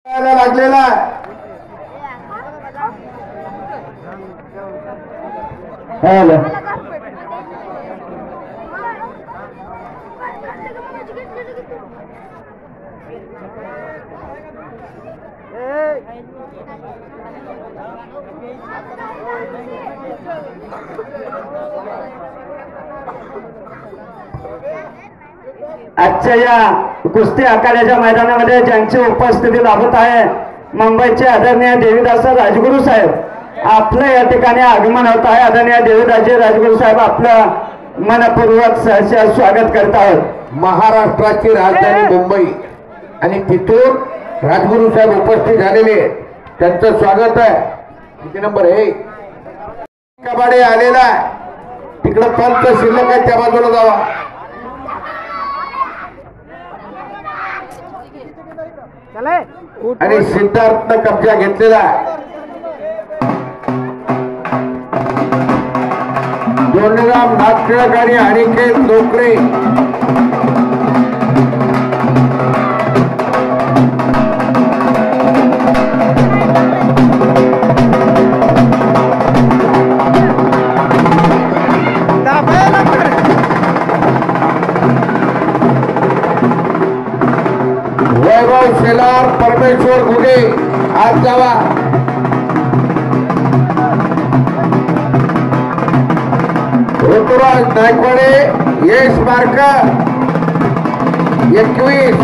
लागलेला हॅलो आजच्या या कुस्ती आखाड्याच्या मैदानामध्ये ज्यांची उपस्थिती लाभत आहे मुंबईचे आदरणीय देवीदास राजगुरू साहेब आपलं या ठिकाणी आगमन होत आहे। आदरणीय देवीदासजी राजगुरू साहेब आपलं मनपूर्वक सहर्ष स्वागत करत आहोत। महाराष्ट्राची राजधानी मुंबई आणि तिथून राजगुरू साहेब उपस्थित झालेले त्यांचं स्वागत आहे। किती नंबर आहे कबाडे आलेला तिकडे पंच शिल्लक आहे त्या बाजूला जावा आणि सिद्धार्थनं कब्जा घेतलेला दोंडराम नागटिळक आणि अनिकेत लोकरे वैभव शेलार परमेश्वर घुगे आज जावा ऋतुराज नायकवाडे यश मार्क 21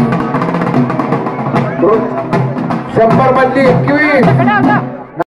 100 मधली 21